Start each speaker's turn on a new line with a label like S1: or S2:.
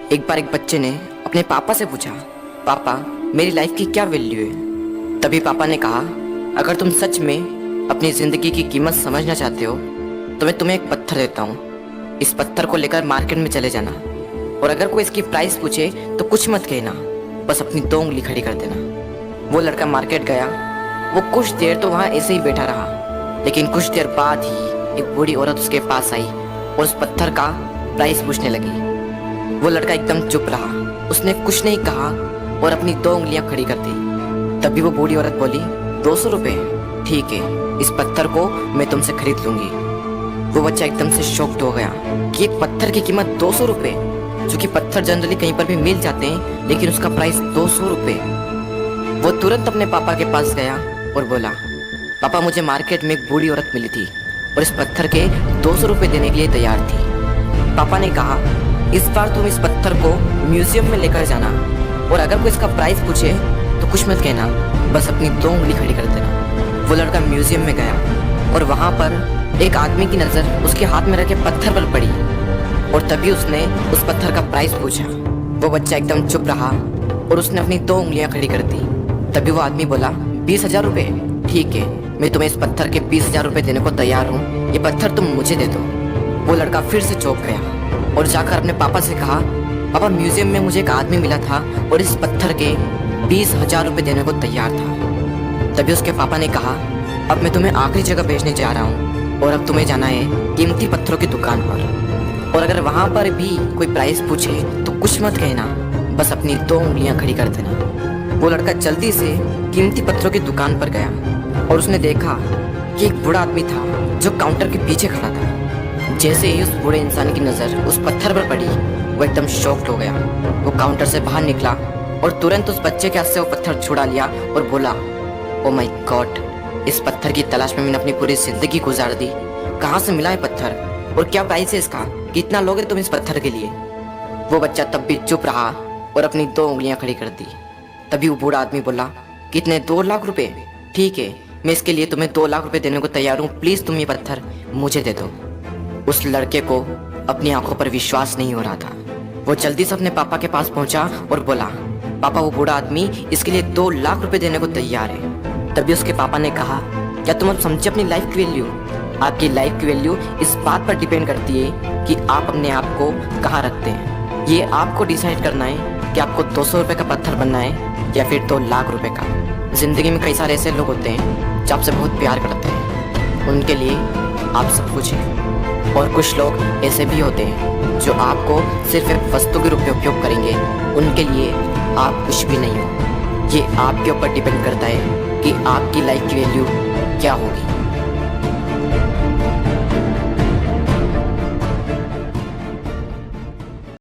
S1: एक बार एक बच्चे ने अपने पापा से पूछा, पापा मेरी लाइफ की क्या वैल्यू है। तभी पापा ने कहा, अगर तुम सच में अपनी ज़िंदगी की कीमत समझना चाहते हो तो मैं तुम्हें एक पत्थर देता हूँ। इस पत्थर को लेकर मार्केट में चले जाना और अगर कोई इसकी प्राइस पूछे तो कुछ मत कहना, बस अपनी 2 उंगली खड़ी कर देना। वो लड़का मार्केट गया। वो कुछ देर तो वहाँ ऐसे ही बैठा रहा, लेकिन कुछ देर बाद ही एक बूढ़ी औरत उसके पास आई और उस पत्थर का प्राइस पूछने लगी। वो लड़का एकदम चुप रहा, उसने कुछ नहीं कहा और अपनी 2 उंगलियां खड़ी कर दी। तभी वो बूढ़ी औरत बोली, 200 रुपये, ठीक है, इस पत्थर को मैं तुमसे खरीद लूंगी। वो बच्चा एकदम से शॉक्ड हो गया कि एक पत्थर की कीमत 200 रुपये, जो कि पत्थर जनरली कहीं पर भी मिल जाते हैं, लेकिन उसका प्राइस 200 रुपये। वो तुरंत अपने पापा के पास गया और बोला, पापा मुझे मार्केट में एक बूढ़ी औरत मिली थी और इस पत्थर के 200 रुपये देने के लिए तैयार थी। पापा ने कहा, इस बार तुम इस पत्थर को म्यूजियम में लेकर जाना और अगर कोई इसका प्राइस पूछे तो कुछ मत कहना, बस अपनी 2 उंगली खड़ी कर देना। वो लड़का म्यूजियम में गया और वहाँ पर एक आदमी की नज़र उसके हाथ में रखे पत्थर पर पड़ी और तभी उसने उस पत्थर का प्राइस पूछा। वो बच्चा एकदम चुप रहा और उसने अपनी 2 उंगलियां खड़ी कर दी। तभी वो आदमी बोला, 20,000 रुपये, ठीक है, मैं तुम्हें इस पत्थर के 20,000 रुपये देने को तैयार हूँ, ये पत्थर तुम मुझे दे दो। वो लड़का फिर से चौंक गया और जाकर अपने पापा से कहा, पापा म्यूजियम में मुझे एक आदमी मिला था और इस पत्थर के 20,000 रुपये देने को तैयार था। तभी उसके पापा ने कहा, अब मैं तुम्हें आखिरी जगह भेजने जा रहा हूँ और अब तुम्हें जाना है कीमती पत्थरों की दुकान पर और अगर वहाँ पर भी कोई प्राइस पूछे तो कुछ मत कहना, बस अपनी 2 उंगलियां खड़ी कर देना। वो लड़का जल्दी से कीमती पत्थरों की दुकान पर गया और उसने देखा कि एक बूढ़ा आदमी था जो काउंटर के पीछे खड़ा था। जैसे ही उस बूढ़े इंसान की नज़र उस पत्थर पर पड़ी, वो एकदम शॉक्ड हो गया। वो काउंटर से बाहर निकला और तुरंत उस बच्चे के हाथ से वो पत्थर छुड़ा लिया और बोला, ओ माय गॉड, इस पत्थर की तलाश में मैंने अपनी पूरी जिंदगी गुजार दी। कहाँ से मिला है पत्थर और क्या प्राइस है इसका, कितना लोगे तुम इस पत्थर के लिए। वो बच्चा तब भी चुप रहा और अपनी 2 उंगलियां खड़ी कर दी। तभी वो बूढ़ा आदमी बोला, कितने, 2 लाख रुपए, ठीक है, मैं इसके लिए तुम्हें 2 लाख रुपए देने को तैयार हूँ, प्लीज़ तुम ये पत्थर मुझे दे दो। उस लड़के को अपनी आंखों पर विश्वास नहीं हो रहा था। वो जल्दी से अपने पापा के पास पहुंचा और बोला, पापा वो बूढ़ा आदमी इसके लिए 2 लाख रुपए देने को तैयार है। तभी उसके पापा ने कहा, क्या तुम अब समझे अपनी लाइफ की वैल्यू? आपकी लाइफ की वैल्यू इस बात पर डिपेंड करती है कि आप अपने आप को कहाँ रखते हैं। ये आपको डिसाइड करना है कि आपको 200 रुपये का पत्थर बनना है या फिर 2 लाख रुपए का। जिंदगी में कई सारे ऐसे लोग होते हैं जो आपसे बहुत प्यार करते हैं, उनके लिए आप सब कुछ हैं, और कुछ लोग ऐसे भी होते हैं जो आपको सिर्फ एक वस्तु के रूप में उपयोग करेंगे, उनके लिए आप कुछ भी नहीं हो। ये आपके ऊपर डिपेंड करता है कि आपकी लाइफ की वैल्यू क्या होगी।